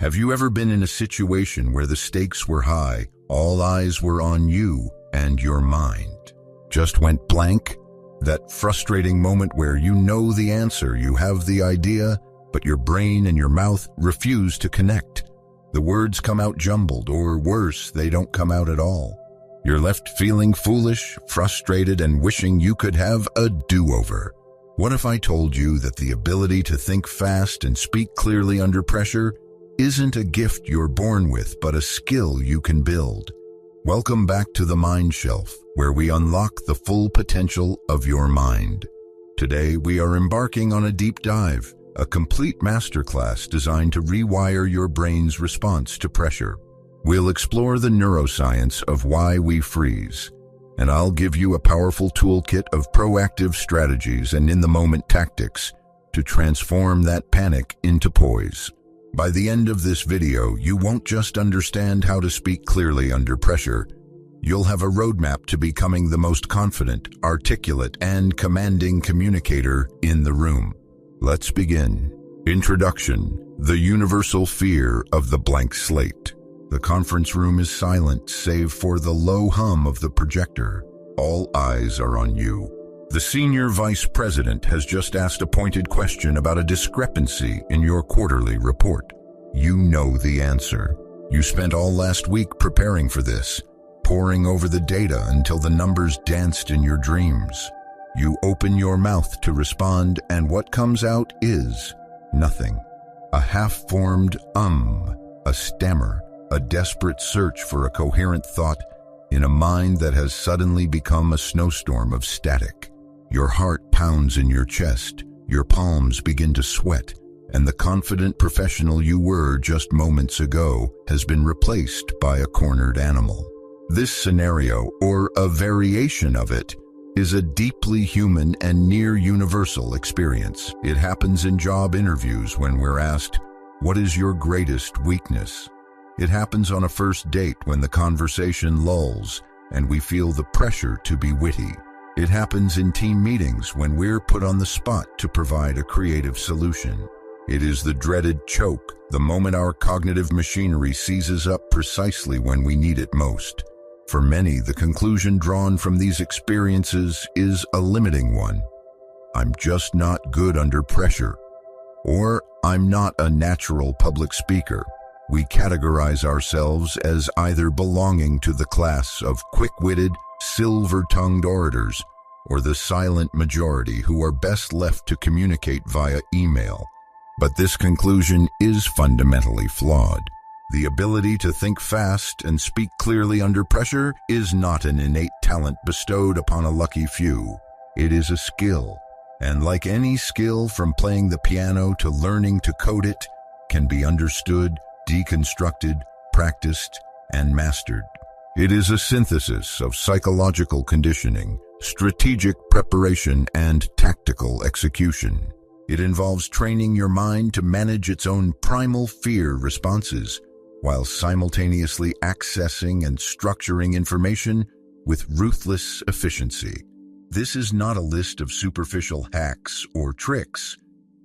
Have you ever been in a situation where the stakes were high, all eyes were on you, and your mind just went blank? That frustrating moment where you know the answer, you have the idea, but your brain and your mouth refuse to connect. The words come out jumbled, or worse, they don't come out at all. You're left feeling foolish, frustrated, and wishing you could have a do-over. What if I told you that the ability to think fast and speak clearly under pressure isn't a gift you're born with, but a skill you can build? Welcome back to the Mind Shelf, where we unlock the full potential of your mind. Today, we are embarking on a deep dive, a complete masterclass designed to rewire your brain's response to pressure. We'll explore the neuroscience of why we freeze, and I'll give you a powerful toolkit of proactive strategies and in-the-moment tactics to transform that panic into poise. By the end of this video, you won't just understand how to speak clearly under pressure. You'll have a roadmap to becoming the most confident, articulate, and commanding communicator in the room. Let's begin. Introduction: the universal fear of the blank slate. The conference room is silent, save for the low hum of the projector. All eyes are on you. The senior vice president has just asked a pointed question about a discrepancy in your quarterly report. You know the answer. You spent all last week preparing for this, poring over the data until the numbers danced in your dreams. You open your mouth to respond, and what comes out is nothing. A half-formed a stammer, a desperate search for a coherent thought in a mind that has suddenly become a snowstorm of static. Your heart pounds in your chest, your palms begin to sweat, and the confident professional you were just moments ago has been replaced by a cornered animal. This scenario, or a variation of it, is a deeply human and near universal experience. It happens in job interviews when we're asked, "What is your greatest weakness?" It happens on a first date when the conversation lulls and we feel the pressure to be witty. It happens in team meetings when we're put on the spot to provide a creative solution. It is the dreaded choke, the moment our cognitive machinery seizes up precisely when we need it most. For many, the conclusion drawn from these experiences is a limiting one. I'm just not good under pressure, or I'm not a natural public speaker. We categorize ourselves as either belonging to the class of quick-witted, silver-tongued orators, or the silent majority who are best left to communicate via email. But this conclusion is fundamentally flawed. The ability to think fast and speak clearly under pressure is not an innate talent bestowed upon a lucky few. It is a skill, and like any skill, from playing the piano to learning to code it, can be understood, deconstructed, practiced, and mastered. It is a synthesis of psychological conditioning, strategic preparation, and tactical execution. It involves training your mind to manage its own primal fear responses, while simultaneously accessing and structuring information with ruthless efficiency. This is not a list of superficial hacks or tricks.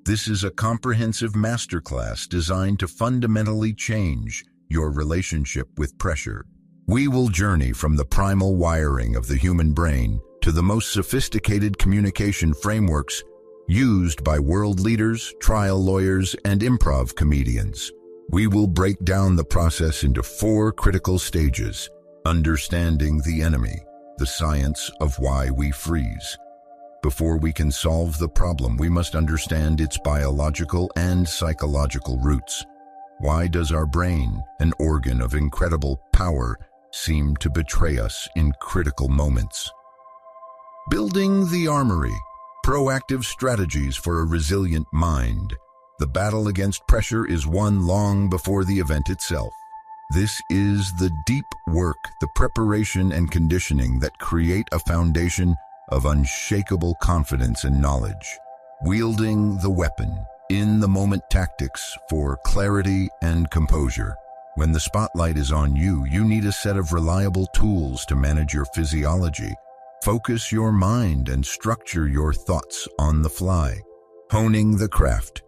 This is a comprehensive masterclass designed to fundamentally change your relationship with pressure. We will journey from the primal wiring of the human brain to the most sophisticated communication frameworks used by world leaders, trial lawyers, and improv comedians. We will break down the process into 4 critical stages: understanding the enemy, the science of why we freeze. Before we can solve the problem, we must understand its biological and psychological roots. Why does our brain, an organ of incredible power, seem to betray us in critical moments? Building the armory, proactive strategies for a resilient mind. The battle against pressure is won long before the event itself. This is the deep work, the preparation and conditioning that create a foundation of unshakable confidence and knowledge. Wielding the weapon, in-the-moment tactics for clarity and composure. When the spotlight is on you, you need a set of reliable tools to manage your physiology, focus your mind, and structure your thoughts on the fly. Honing the craft,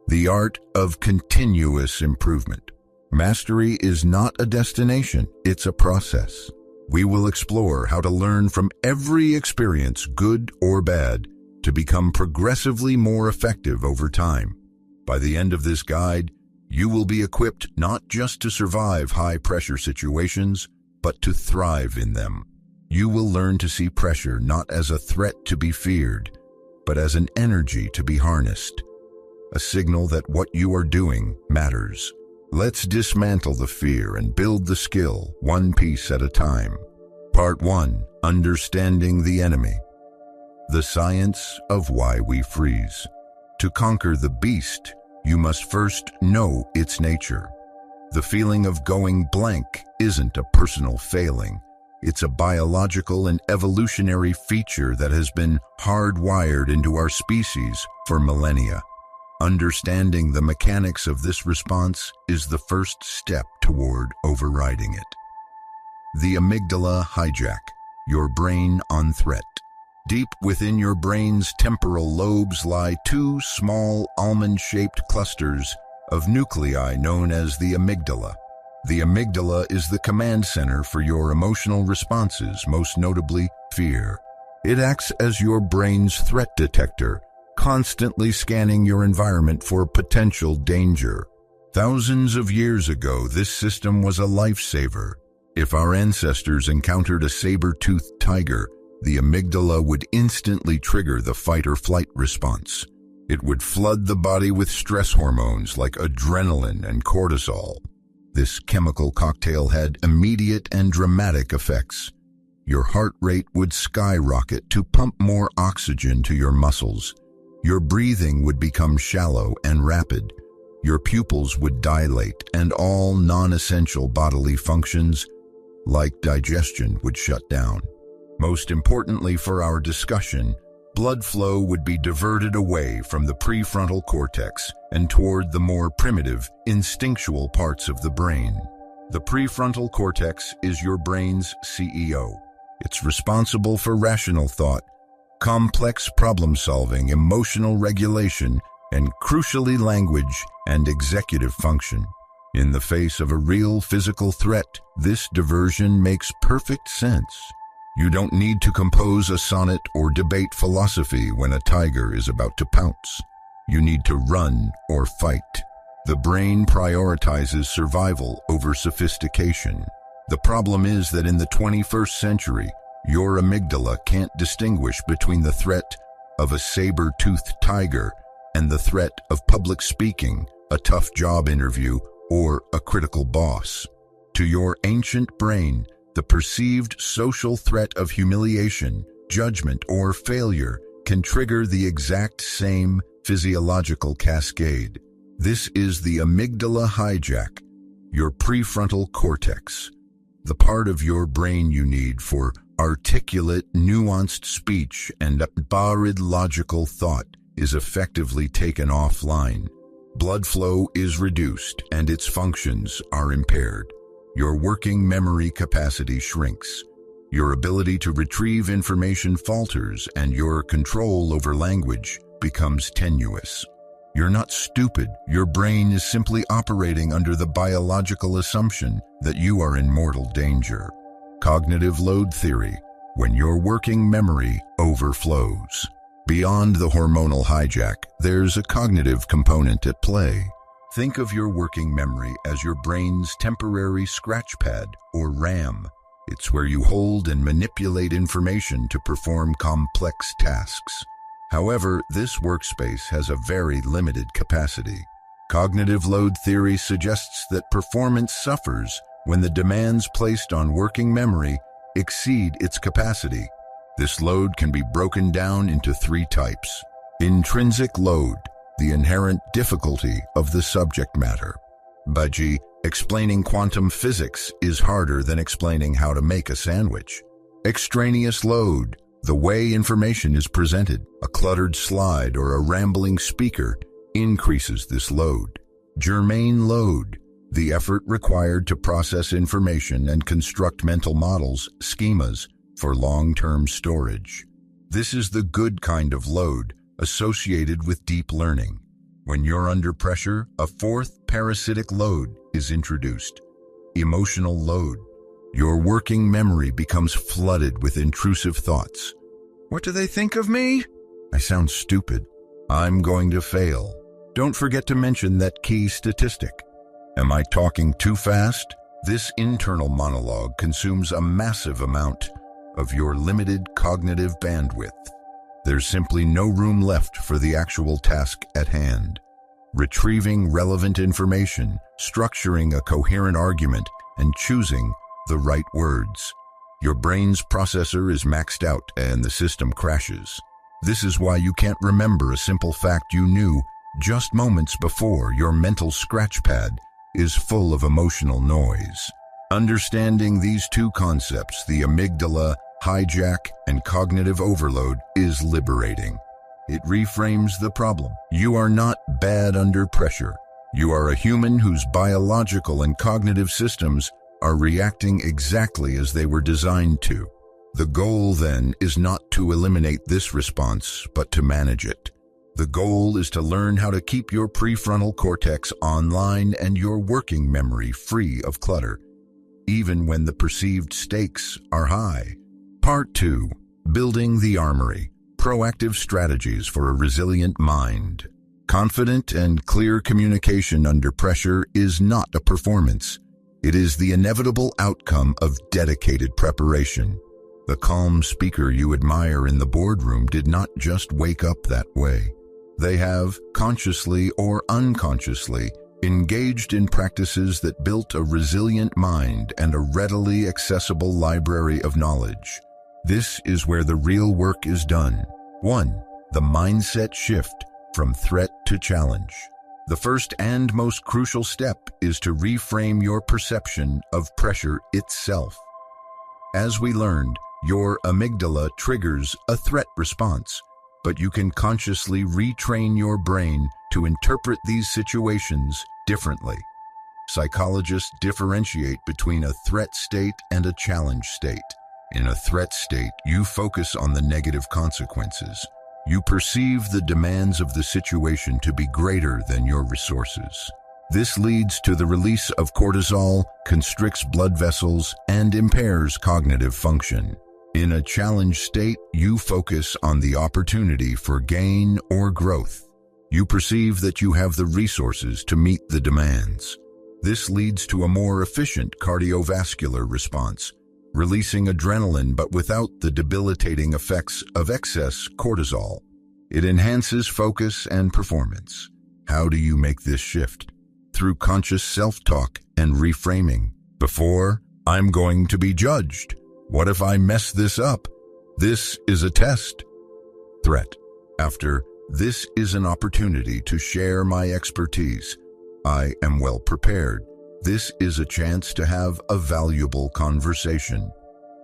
the art of continuous improvement. Mastery is not a destination, it's a process. We will explore how to learn from every experience, good or bad, to become progressively more effective over time. By the end of this guide, you will be equipped not just to survive high-pressure situations, but to thrive in them. You will learn to see pressure not as a threat to be feared, but as an energy to be harnessed, a signal that what you are doing matters. Let's dismantle the fear and build the skill, one piece at a time. Part 1. Understanding the enemy. The science of why we freeze. To conquer the beast, you must first know its nature. The feeling of going blank isn't a personal failing. It's a biological and evolutionary feature that has been hardwired into our species for millennia. Understanding the mechanics of this response is the first step toward overriding it. The amygdala hijack, your brain on threat. Deep within your brain's temporal lobes lie two small almond-shaped clusters of nuclei known as the amygdala. The amygdala is the command center for your emotional responses, most notably fear. It acts as your brain's threat detector, constantly scanning your environment for potential danger. Thousands of years ago, this system was a lifesaver. If our ancestors encountered a saber-toothed tiger, the amygdala would instantly trigger the fight-or-flight response. It would flood the body with stress hormones like adrenaline and cortisol. This chemical cocktail had immediate and dramatic effects. Your heart rate would skyrocket to pump more oxygen to your muscles. Your breathing would become shallow and rapid. Your pupils would dilate, and all non-essential bodily functions, like digestion, would shut down. Most importantly for our discussion, blood flow would be diverted away from the prefrontal cortex and toward the more primitive, instinctual parts of the brain. The prefrontal cortex is your brain's CEO. It's responsible for rational thought, complex problem-solving, emotional regulation, and crucially language and executive function. In the face of a real physical threat, this diversion makes perfect sense. You don't need to compose a sonnet or debate philosophy when a tiger is about to pounce. You need to run or fight. The brain prioritizes survival over sophistication. The problem is that in the 21st century, your amygdala can't distinguish between the threat of a saber-toothed tiger and the threat of public speaking, a tough job interview, or a critical boss. To your ancient brain, the perceived social threat of humiliation, judgment, or failure can trigger the exact same physiological cascade. This is the amygdala hijack, your prefrontal cortex, the part of your brain you need for articulate, nuanced speech and unborrowed logical thought is effectively taken offline. Blood flow is reduced and its functions are impaired. Your working memory capacity shrinks. Your ability to retrieve information falters and your control over language becomes tenuous. You're not stupid. Your brain is simply operating under the biological assumption that you are in mortal danger. Cognitive load theory, when your working memory overflows. Beyond the hormonal hijack, there's a cognitive component at play. Think of your working memory as your brain's temporary scratch pad, or RAM. It's where you hold and manipulate information to perform complex tasks. However, this workspace has a very limited capacity. Cognitive load theory suggests that performance suffers when the demands placed on working memory exceed its capacity. This load can be broken down into three types. Intrinsic load, the inherent difficulty of the subject matter. Budgie, explaining quantum physics is harder than explaining how to make a sandwich. Extraneous load, the way information is presented. A cluttered slide or a rambling speaker increases this load. Germane load, the effort required to process information and construct mental models, schemas, for long-term storage. This is the good kind of load associated with deep learning. When you're under pressure, a fourth parasitic load is introduced: emotional load. Your working memory becomes flooded with intrusive thoughts. What do they think of me? I sound stupid. I'm going to fail. Don't forget to mention that key statistic. Am I talking too fast? This internal monologue consumes a massive amount of your limited cognitive bandwidth. There's simply no room left for the actual task at hand. Retrieving relevant information, structuring a coherent argument, and choosing the right words. Your brain's processor is maxed out and the system crashes. This is why you can't remember a simple fact you knew just moments before. Your mental scratch pad is full of emotional noise. Understanding these two concepts, the amygdala hijack and cognitive overload, is liberating. It reframes the problem. You are not bad under pressure. You are a human whose biological and cognitive systems are reacting exactly as they were designed to. The goal, then, is not to eliminate this response, but to manage it. The goal is to learn how to keep your prefrontal cortex online and your working memory free of clutter, even when the perceived stakes are high. Part 2. Building the Armory. Proactive Strategies for a Resilient Mind. Confident and clear communication under pressure is not a performance. It is the inevitable outcome of dedicated preparation. The calm speaker you admire in the boardroom did not just wake up that way. They have, consciously or unconsciously, engaged in practices that built a resilient mind and a readily accessible library of knowledge. This is where the real work is done. 1. The mindset shift from threat to challenge. The first and most crucial step is to reframe your perception of pressure itself. As we learned, your amygdala triggers a threat response, but you can consciously retrain your brain to interpret these situations differently. Psychologists differentiate between a threat state and a challenge state. In a threat state, you focus on the negative consequences. You perceive the demands of the situation to be greater than your resources. This leads to the release of cortisol, constricts blood vessels, and impairs cognitive function. In a challenge state, you focus on the opportunity for gain or growth. You perceive that you have the resources to meet the demands. This leads to a more efficient cardiovascular response, releasing adrenaline but without the debilitating effects of excess cortisol. It enhances focus and performance. How do you make this shift? Through conscious self-talk and reframing. Before, I'm going to be judged. What if I mess this up? This is a test. Threat. After, this is an opportunity to share my expertise. I am well prepared. This is a chance to have a valuable conversation.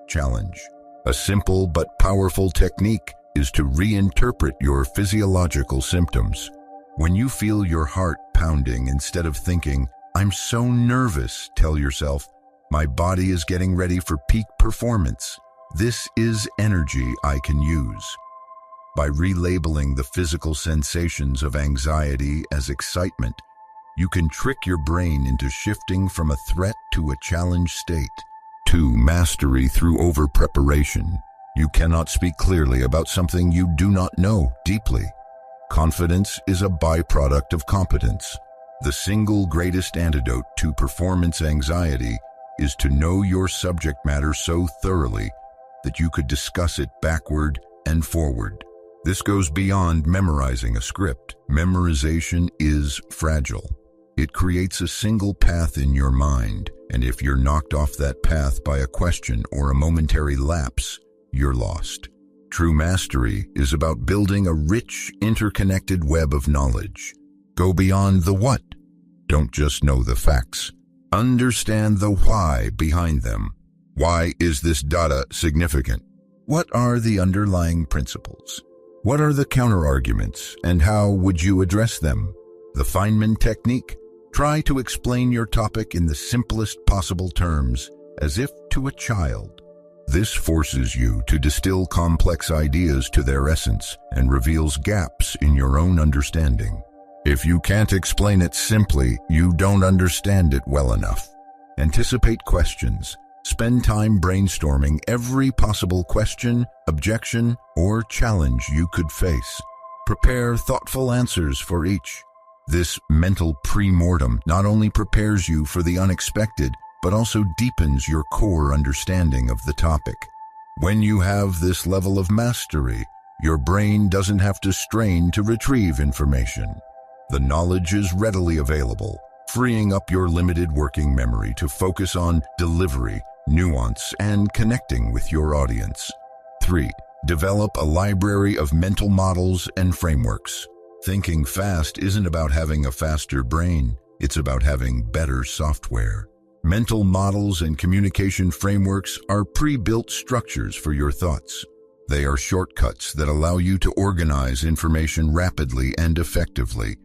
Challenge. A simple but powerful technique is to reinterpret your physiological symptoms. When you feel your heart pounding, instead of thinking, "I'm so nervous," tell yourself, "My body is getting ready for peak performance. This is energy I can use." By relabeling the physical sensations of anxiety as excitement, you can trick your brain into shifting from a threat to a challenge state. 2. Mastery through over-preparation. You cannot speak clearly about something you do not know deeply. Confidence is a byproduct of competence. The single greatest antidote to performance anxiety is to know your subject matter so thoroughly that you could discuss it backward and forward. This goes beyond memorizing a script. Memorization is fragile. It creates a single path in your mind, and if you're knocked off that path by a question or a momentary lapse, you're lost. True mastery is about building a rich, interconnected web of knowledge. Go beyond the what. Don't just know the facts. Understand the why behind them. Why is this data significant? What are the underlying principles? What are the counterarguments, and how would you address them? The Feynman technique. Try to explain your topic in the simplest possible terms, as if to a child. This forces you to distill complex ideas to their essence and reveals gaps in your own understanding. If you can't explain it simply, you don't understand it well enough. Anticipate questions. Spend time brainstorming every possible question, objection, or challenge you could face. Prepare thoughtful answers for each. This mental pre-mortem not only prepares you for the unexpected, but also deepens your core understanding of the topic. When you have this level of mastery, your brain doesn't have to strain to retrieve information. The knowledge is readily available, freeing up your limited working memory to focus on delivery, nuance, and connecting with your audience. 3. Develop a library of mental models and frameworks. Thinking fast isn't about having a faster brain, it's about having better software. Mental models and communication frameworks are pre-built structures for your thoughts. They are shortcuts that allow you to organize information rapidly and effectively,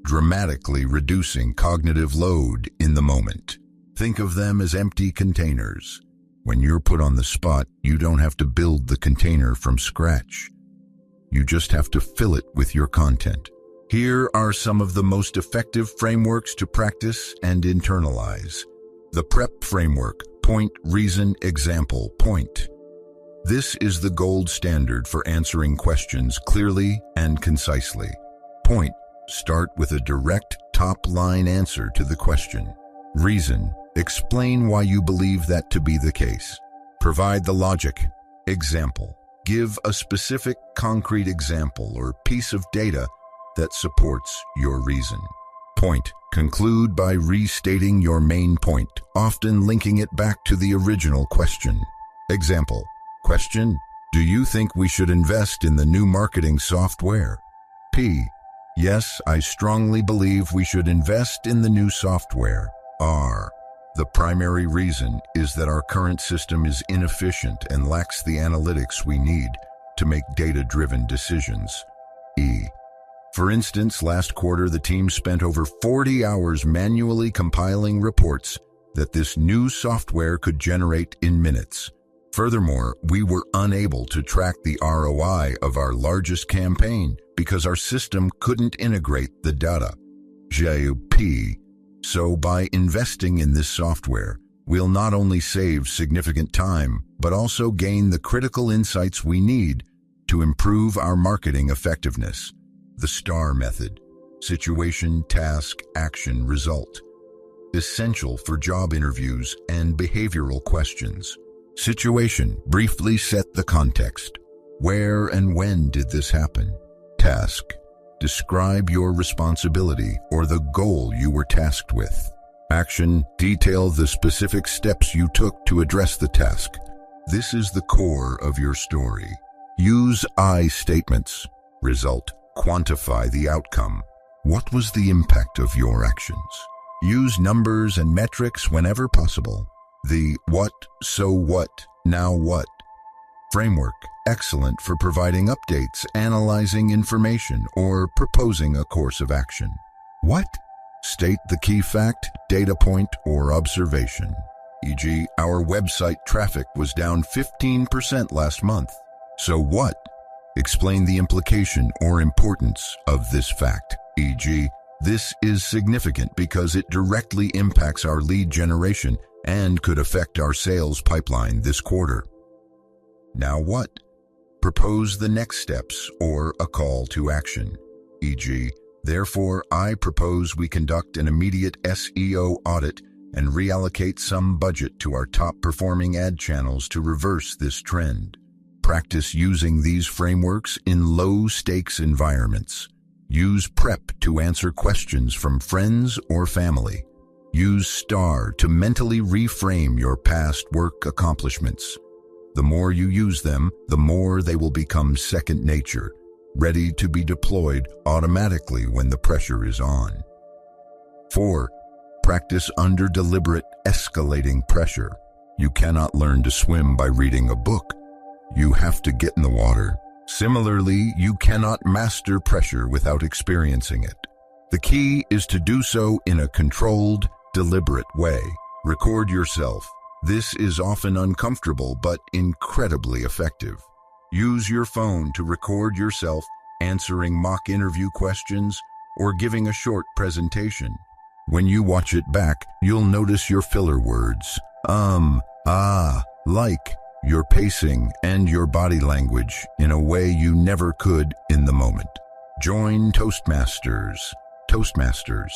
dramatically reducing cognitive load in the moment. Think of them as empty containers. When you're put on the spot, you don't have to build the container from scratch. You just have to fill it with your content. Here are some of the most effective frameworks to practice and internalize. The PREP framework: point, reason, example, point. This is the gold standard for answering questions clearly and concisely. Point: start with a direct, top-line answer to the question. Reason: explain why you believe that to be the case. Provide the logic. Example: give a specific, concrete example or piece of data that supports your reason. Point: conclude by restating your main point, often linking it back to the original question. Example: question: do you think we should invest in the new marketing software? P: yes, I strongly believe we should invest in the new software. R: the primary reason is that our current system is inefficient and lacks the analytics we need to make data-driven decisions. E: for instance, last quarter the team spent over 40 hours manually compiling reports that this new software could generate in minutes. Furthermore, we were unable to track the ROI of our largest campaign because our system couldn't integrate the data. P: so by investing in this software, we'll not only save significant time, but also gain the critical insights we need to improve our marketing effectiveness. The STAR method: situation, task, action, result. Essential for job interviews and behavioral questions. Situation: briefly set the context. Where and when did this happen? Task: describe your responsibility or the goal you were tasked with. Action: detail the specific steps you took to address the task. This is the core of your story. Use I statements. Result: quantify the outcome. What was the impact of your actions? Use numbers and metrics whenever possible. The what, so what, now what framework: excellent for providing updates, analyzing information, or proposing a course of action. What? State the key fact, data point, or observation. E.g., our website traffic was down 15% last month. So what? Explain the implication or importance of this fact. E.g., this is significant because it directly impacts our lead generation and could affect our sales pipeline this quarter. Now what? Propose the next steps or a call to action. E.g., therefore, I propose we conduct an immediate SEO audit and reallocate some budget to our top-performing ad channels to reverse this trend. Practice using these frameworks in low-stakes environments. Use PREP to answer questions from friends or family. Use STAR to mentally reframe your past work accomplishments. The more you use them, the more they will become second nature, ready to be deployed automatically when the pressure is on. 4. Practice under deliberate, escalating pressure. You cannot learn to swim by reading a book. You have to get in the water. Similarly, you cannot master pressure without experiencing it. The key is to do so in a controlled, deliberate way. Record yourself. This is often uncomfortable but incredibly effective. Use your phone to record yourself answering mock interview questions or giving a short presentation. When you watch it back, you'll notice your filler words, like, your pacing and your body language in a way you never could in the moment. Join Toastmasters. Toastmasters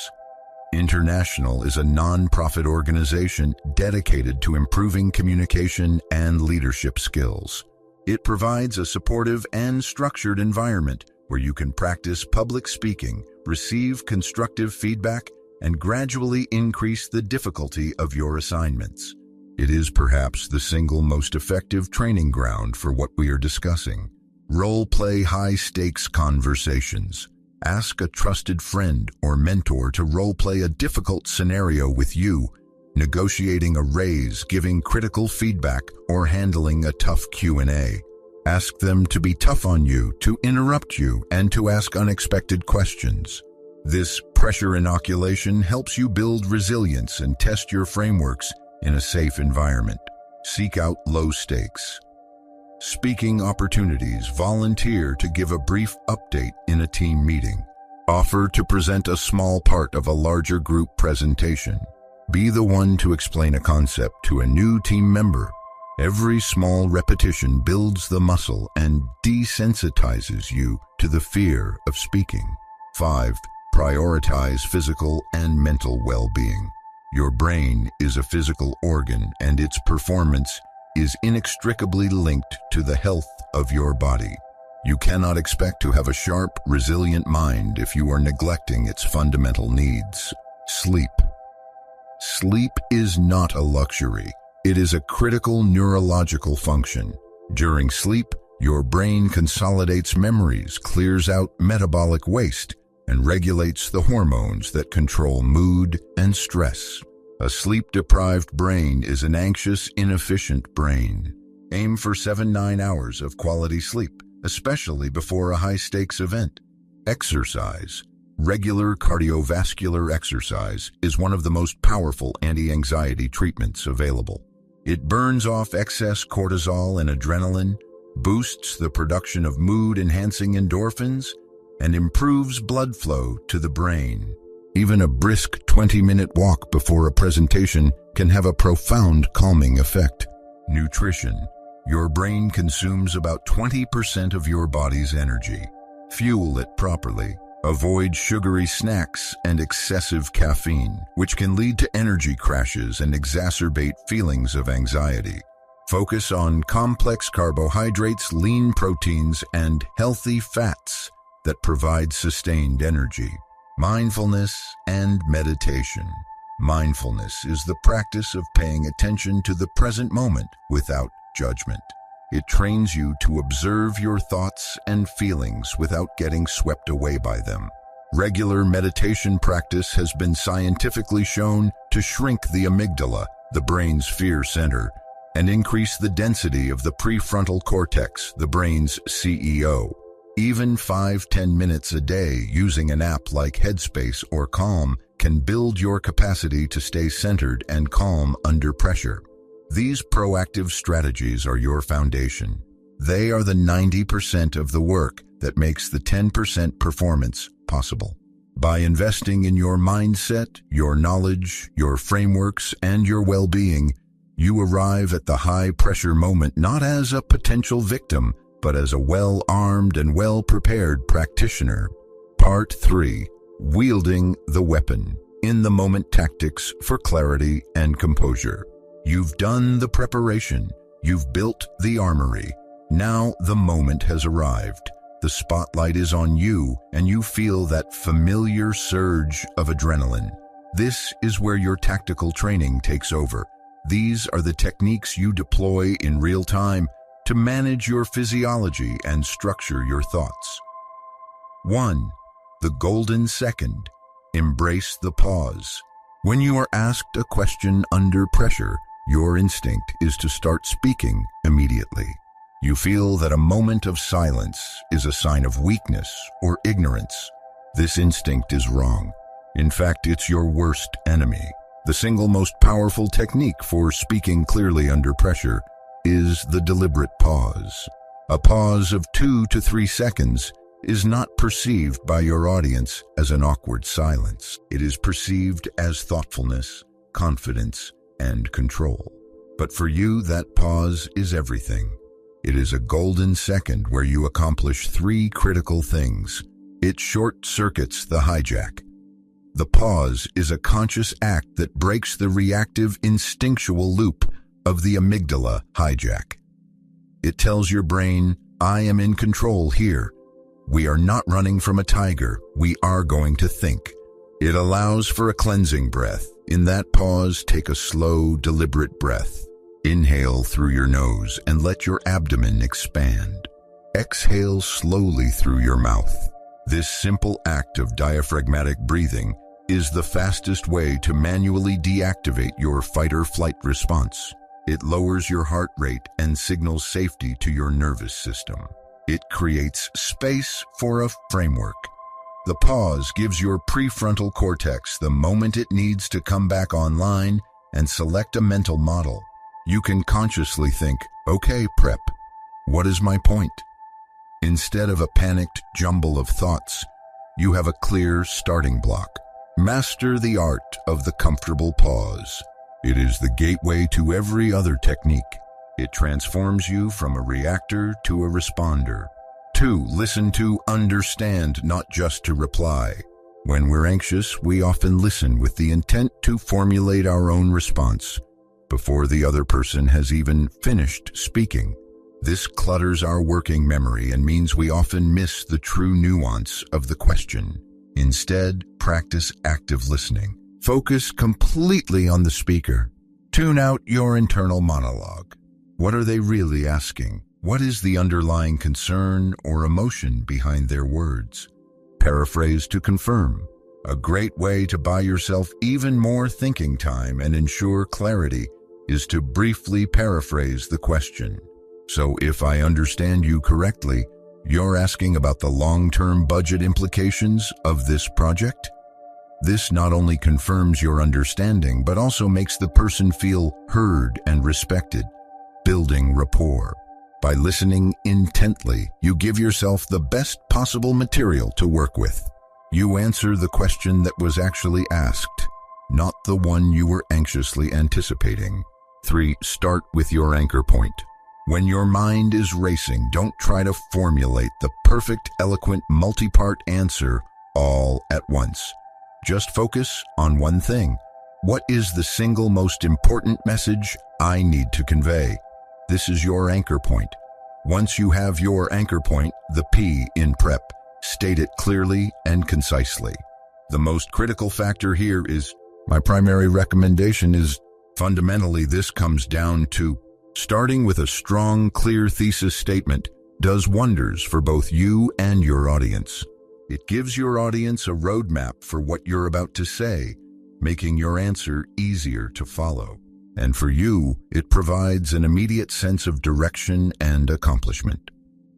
International is a non-profit organization dedicated to improving communication and leadership skills. It provides a supportive and structured environment where you can practice public speaking, receive constructive feedback, and gradually increase the difficulty of your assignments. It is perhaps the single most effective training ground for what we are discussing. Role-play high-stakes conversations. Ask a trusted friend or mentor to role-play a difficult scenario with you, negotiating a raise, giving critical feedback, or handling a tough Q&A. Ask them to be tough on you, to interrupt you, and to ask unexpected questions. This pressure inoculation helps you build resilience and test your frameworks in a safe environment. Seek out low stakes. Speaking opportunities. Volunteer to give a brief update in a team meeting. Offer to present a small part of a larger group presentation. Be the one to explain a concept to a new team member. Every small repetition builds the muscle and desensitizes you to the fear of speaking. 5. Prioritize physical and mental well-being. Your brain is a physical organ, and its performance is inextricably linked to the health of your body. You cannot expect to have a sharp, resilient mind if you are neglecting its fundamental needs. Sleep. Sleep is not a luxury. It is a critical neurological function. During sleep, your brain consolidates memories, clears out metabolic waste, and regulates the hormones that control mood and stress. A sleep-deprived brain is an anxious, inefficient brain. Aim for 7-9 hours of quality sleep, especially before a high-stakes event. Exercise. Regular cardiovascular exercise is one of the most powerful anti-anxiety treatments available. It burns off excess cortisol and adrenaline, boosts the production of mood-enhancing endorphins, and improves blood flow to the brain. Even a brisk 20-minute walk before a presentation can have a profound calming effect. Nutrition. Your brain consumes about 20% of your body's energy. Fuel it properly. Avoid sugary snacks and excessive caffeine, which can lead to energy crashes and exacerbate feelings of anxiety. Focus on complex carbohydrates, lean proteins, and healthy fats that provide sustained energy. Mindfulness and meditation. Mindfulness is the practice of paying attention to the present moment without judgment. It trains you to observe your thoughts and feelings without getting swept away by them. Regular meditation practice has been scientifically shown to shrink the amygdala, the brain's fear center, and increase the density of the prefrontal cortex, the brain's CEO. Even 5-10 minutes a day using an app like Headspace or Calm can build your capacity to stay centered and calm under pressure. These proactive strategies are your foundation. They are the 90% of the work that makes the 10% performance possible. By investing in your mindset, your knowledge, your frameworks, and your well-being, you arrive at the high-pressure moment not as a potential victim, but as a well-armed and well-prepared practitioner. Part 3. Wielding the weapon. In-the-moment tactics for clarity and composure. You've done the preparation. You've built the armory. Now the moment has arrived. The spotlight is on you, and you feel that familiar surge of adrenaline. This is where your tactical training takes over. These are the techniques you deploy in real time to manage your physiology and structure your thoughts. 1. The golden second. Embrace the pause. When you are asked a question under pressure, your instinct is to start speaking immediately. You feel that a moment of silence is a sign of weakness or ignorance. This instinct is wrong. In fact, it's your worst enemy. The single most powerful technique for speaking clearly under pressure is the deliberate pause. A pause of 2 to 3 seconds is not perceived by your audience as an awkward silence. It is perceived as thoughtfulness, confidence, and control. But for you, that pause is everything. It is a golden second where you accomplish three critical things. It short-circuits the hijack. The pause is a conscious act that breaks the reactive instinctual loop of the amygdala hijack. It tells your brain, I am in control here. We are not running from a tiger. We are going to think. It allows for a cleansing breath. In that pause, take a slow, deliberate breath. Inhale through your nose and let your abdomen expand. Exhale slowly through your mouth. This simple act of diaphragmatic breathing is the fastest way to manually deactivate your fight-or-flight response. It lowers your heart rate and signals safety to your nervous system. It creates space for a framework. The pause gives your prefrontal cortex the moment it needs to come back online and select a mental model. You can consciously think, okay, prep, what is my point? Instead of a panicked jumble of thoughts, you have a clear starting block. Master the art of the comfortable pause. It is the gateway to every other technique. It transforms you from a reactor to a responder. 2. Listen to understand, not just to reply. When we're anxious, we often listen with the intent to formulate our own response before the other person has even finished speaking. This clutters our working memory and means we often miss the true nuance of the question. Instead, practice active listening. Focus completely on the speaker. Tune out your internal monologue. What are they really asking? What is the underlying concern or emotion behind their words? Paraphrase to confirm. A great way to buy yourself even more thinking time and ensure clarity is to briefly paraphrase the question. So if I understand you correctly, you're asking about the long-term budget implications of this project? This not only confirms your understanding, but also makes the person feel heard and respected, building rapport. By listening intently, you give yourself the best possible material to work with. You answer the question that was actually asked, not the one you were anxiously anticipating. 3. Start with your anchor point. When your mind is racing, don't try to formulate the perfect, eloquent, multi-part answer all at once. Just focus on one thing. What is the single most important message I need to convey? This is your anchor point. Once you have your anchor point, the P in prep, state it clearly and concisely. The most critical factor here is, my primary recommendation is, fundamentally this comes down to starting with a strong, clear thesis statement does wonders for both you and your audience. It gives your audience a roadmap for what you're about to say, making your answer easier to follow. And for you, it provides an immediate sense of direction and accomplishment.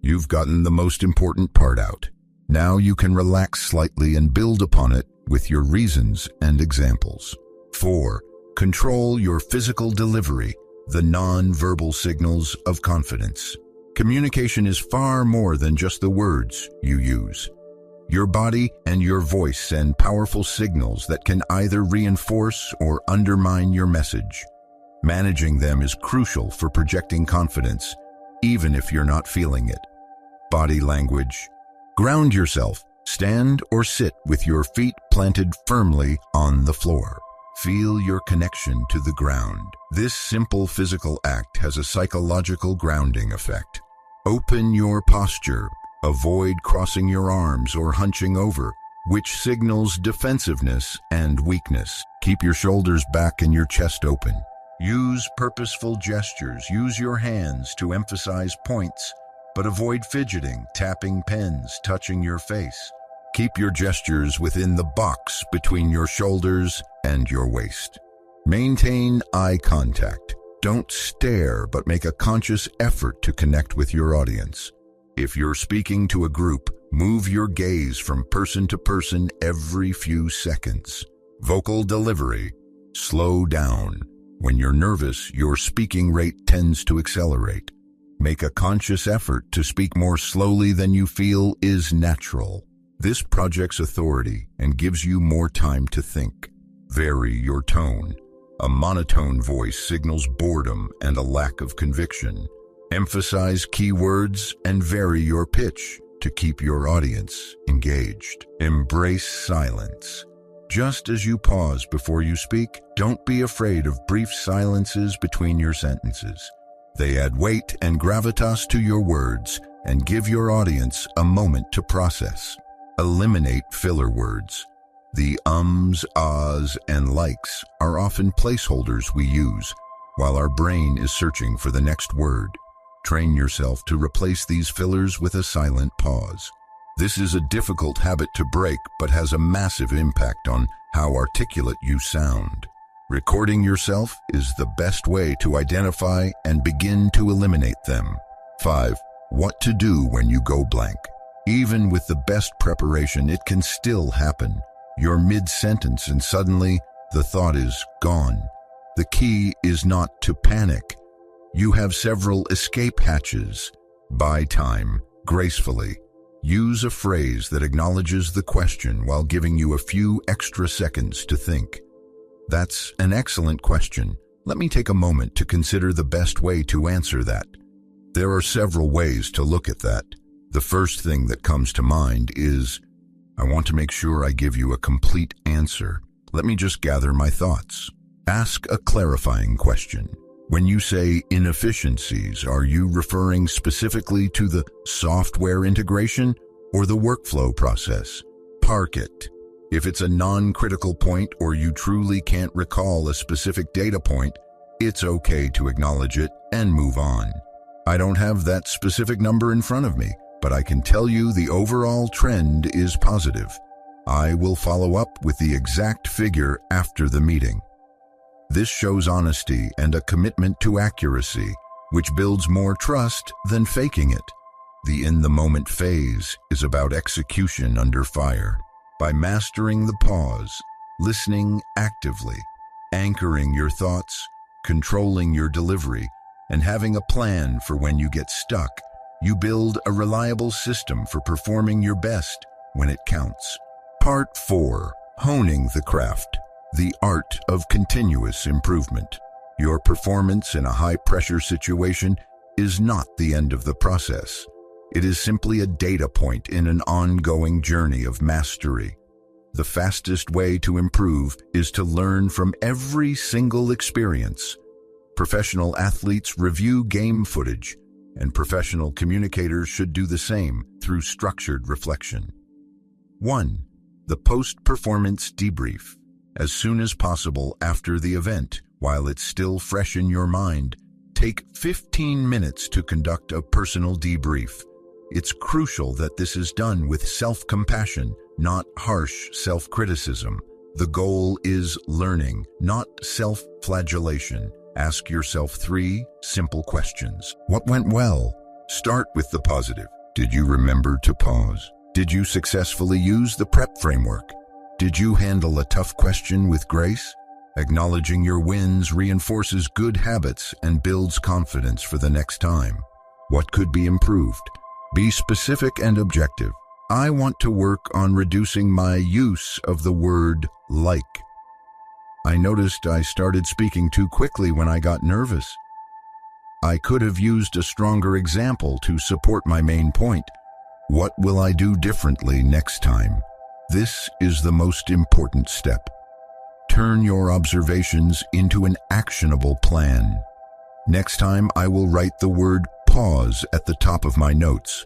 You've gotten the most important part out. Now you can relax slightly and build upon it with your reasons and examples. 4. Control your physical delivery, the non-verbal signals of confidence. Communication is far more than just the words you use. Your body and your voice send powerful signals that can either reinforce or undermine your message. Managing them is crucial for projecting confidence, even if you're not feeling it. Body language. Ground yourself. Stand or sit with your feet planted firmly on the floor. Feel your connection to the ground. This simple physical act has a psychological grounding effect. Open your posture. Avoid crossing your arms or hunching over, which signals defensiveness and weakness. Keep your shoulders back and your chest open. Use purposeful gestures. Use your hands to emphasize points, but avoid fidgeting, tapping pens, touching your face. Keep your gestures within the box between your shoulders and your waist. Maintain eye contact. Don't stare, but make a conscious effort to connect with your audience. If you're speaking to a group, move your gaze from person to person every few seconds. Vocal delivery. Slow down. When you're nervous, your speaking rate tends to accelerate. Make a conscious effort to speak more slowly than you feel is natural. This projects authority and gives you more time to think. Vary your tone. A monotone voice signals boredom and a lack of conviction. Emphasize key words and vary your pitch to keep your audience engaged. Embrace silence. Just as you pause before you speak, don't be afraid of brief silences between your sentences. They add weight and gravitas to your words and give your audience a moment to process. Eliminate filler words. The ums, ahs, and likes are often placeholders we use while our brain is searching for the next word. Train yourself to replace these fillers with a silent pause. This is a difficult habit to break, but has a massive impact on how articulate you sound. Recording yourself is the best way to identify and begin to eliminate them. 5. What to do when you go blank. Even with the best preparation, it can still happen. You're mid-sentence and suddenly the thought is gone. The key is not to panic. You have several escape hatches. Buy time gracefully. Use a phrase that acknowledges the question while giving you a few extra seconds to think. That's an excellent question. Let me take a moment to consider the best way to answer that. There are several ways to look at that. The first thing that comes to mind is, I want to make sure I give you a complete answer. Let me just gather my thoughts. Ask a clarifying question. When you say inefficiencies, are you referring specifically to the software integration or the workflow process? Park it. If it's a non-critical point or you truly can't recall a specific data point, it's okay to acknowledge it and move on. I don't have that specific number in front of me, but I can tell you the overall trend is positive. I will follow up with the exact figure after the meeting. This shows honesty and a commitment to accuracy, which builds more trust than faking it. The in-the-moment phase is about execution under fire. By mastering the pause, listening actively, anchoring your thoughts, controlling your delivery, and having a plan for when you get stuck, you build a reliable system for performing your best when it counts. Part 4. Honing the craft. The art of continuous improvement. Your performance in a high-pressure situation is not the end of the process. It is simply a data point in an ongoing journey of mastery. The fastest way to improve is to learn from every single experience. Professional athletes review game footage, and professional communicators should do the same through structured reflection. 1. The post-performance debrief. As soon as possible after the event, while it's still fresh in your mind, take 15 minutes to conduct a personal debrief. It's crucial that this is done with self-compassion, not harsh self-criticism. The goal is learning, not self-flagellation. Ask yourself 3 simple questions. What went well? Start with the positive. Did you remember to pause? Did you successfully use the prep framework? Did you handle a tough question with grace? Acknowledging your wins reinforces good habits and builds confidence for the next time. What could be improved? Be specific and objective. I want to work on reducing my use of the word like. I noticed I started speaking too quickly when I got nervous. I could have used a stronger example to support my main point. What will I do differently next time? This is the most important step. Turn your observations into an actionable plan. Next time, I will write the word pause at the top of my notes.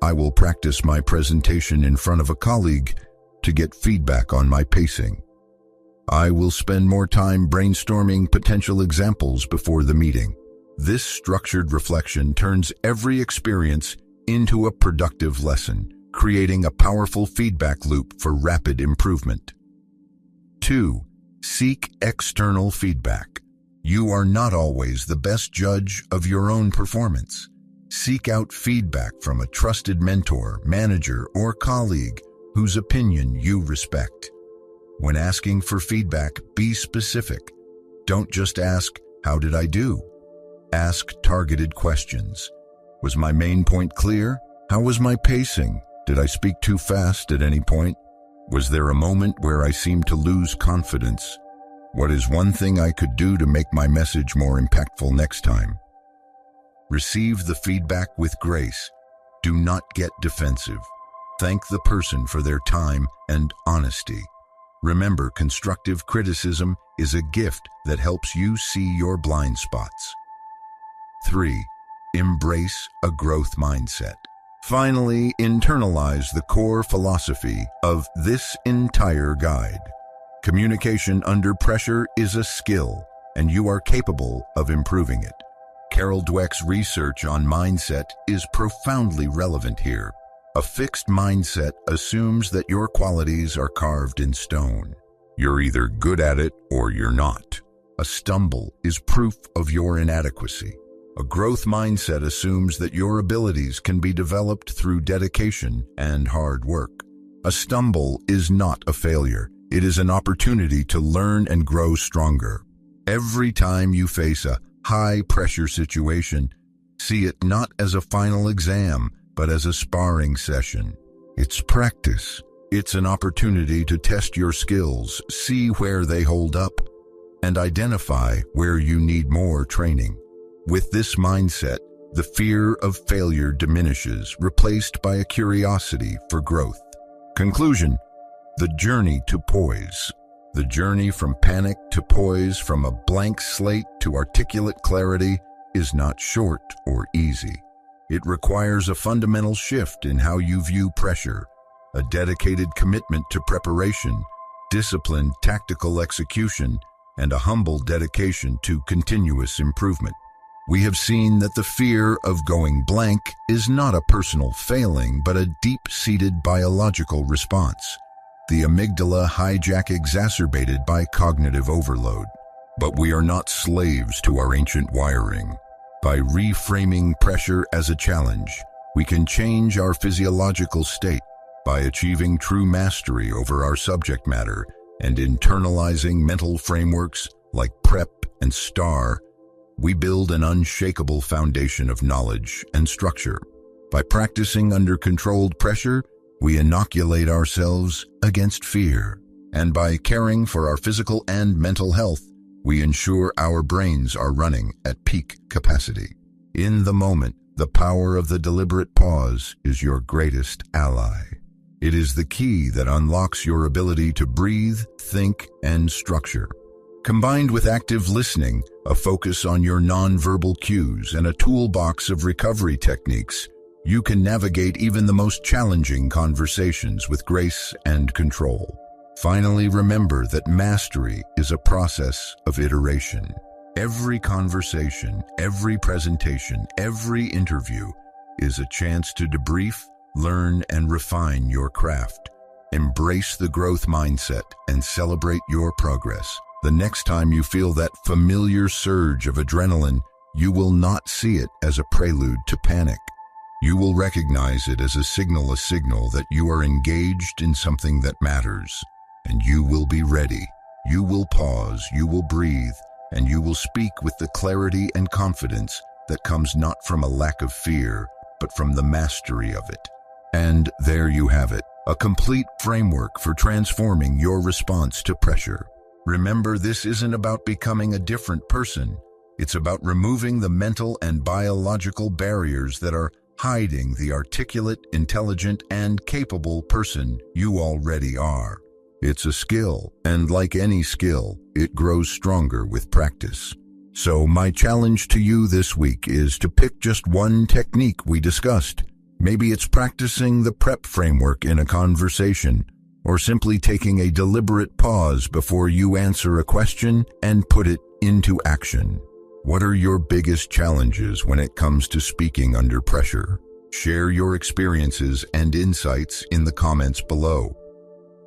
I will practice my presentation in front of a colleague to get feedback on my pacing. I will spend more time brainstorming potential examples before the meeting. This structured reflection turns every experience into a productive lesson, creating a powerful feedback loop for rapid improvement. 2. Seek external feedback. You are not always the best judge of your own performance. Seek out feedback from a trusted mentor, manager, or colleague whose opinion you respect. When asking for feedback, be specific. Don't just ask, "How did I do?" Ask targeted questions. Was my main point clear? How was my pacing? Did I speak too fast at any point? Was there a moment where I seemed to lose confidence? What is one thing I could do to make my message more impactful next time? Receive the feedback with grace. Do not get defensive. Thank the person for their time and honesty. Remember, constructive criticism is a gift that helps you see your blind spots. 3. Embrace a growth mindset. Finally, internalize the core philosophy of this entire guide. Communication under pressure is a skill, and you are capable of improving it. Carol Dweck's research on mindset is profoundly relevant here. A fixed mindset assumes that your qualities are carved in stone. You're either good at it or you're not. A stumble is proof of your inadequacy. A growth mindset assumes that your abilities can be developed through dedication and hard work. A stumble is not a failure. It is an opportunity to learn and grow stronger. Every time you face a high-pressure situation, see it not as a final exam, but as a sparring session. It's practice. It's an opportunity to test your skills, see where they hold up, and identify where you need more training. With this mindset, the fear of failure diminishes, replaced by a curiosity for growth. Conclusion: the journey to poise. The journey from panic to poise, from a blank slate to articulate clarity, is not short or easy. It requires a fundamental shift in how you view pressure, a dedicated commitment to preparation, disciplined tactical execution, and a humble dedication to continuous improvement. We have seen that the fear of going blank is not a personal failing, but a deep-seated biological response. The amygdala hijack exacerbated by cognitive overload. But we are not slaves to our ancient wiring. By reframing pressure as a challenge, we can change our physiological state. By achieving true mastery over our subject matter and internalizing mental frameworks like PrEP and STAR, we build an unshakable foundation of knowledge and structure. By practicing under controlled pressure, we inoculate ourselves against fear. And by caring for our physical and mental health, we ensure our brains are running at peak capacity. In the moment, the power of the deliberate pause is your greatest ally. It is the key that unlocks your ability to breathe, think, and structure. Combined with active listening, a focus on your nonverbal cues, and a toolbox of recovery techniques, you can navigate even the most challenging conversations with grace and control. Finally, remember that mastery is a process of iteration. Every conversation, every presentation, every interview is a chance to debrief, learn, and refine your craft. Embrace the growth mindset and celebrate your progress. The next time you feel that familiar surge of adrenaline, you will not see it as a prelude to panic. You will recognize it as a signal that you are engaged in something that matters. And you will be ready. You will pause, you will breathe, and you will speak with the clarity and confidence that comes not from a lack of fear, but from the mastery of it. And there you have it, a complete framework for transforming your response to pressure. Remember, this isn't about becoming a different person. It's about removing the mental and biological barriers that are hiding the articulate, intelligent, and capable person you already are. It's a skill, and like any skill, it grows stronger with practice. So my challenge to you this week is to pick just one technique we discussed. Maybe it's practicing the PrEP framework in a conversation, or simply taking a deliberate pause before you answer a question and put it into action. What are your biggest challenges when it comes to speaking under pressure? Share your experiences and insights in the comments below.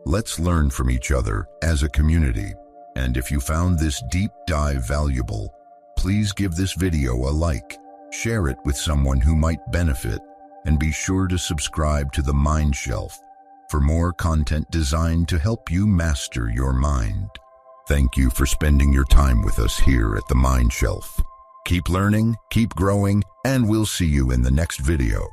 Let's learn from each other as a community. And if you found this deep dive valuable, please give this video a like, share it with someone who might benefit, and be sure to subscribe to the Mind Shelf for more content designed to help you master your mind. Thank you for spending your time with us here at the Mind Shelf. Keep learning, keep growing, and we'll see you in the next video.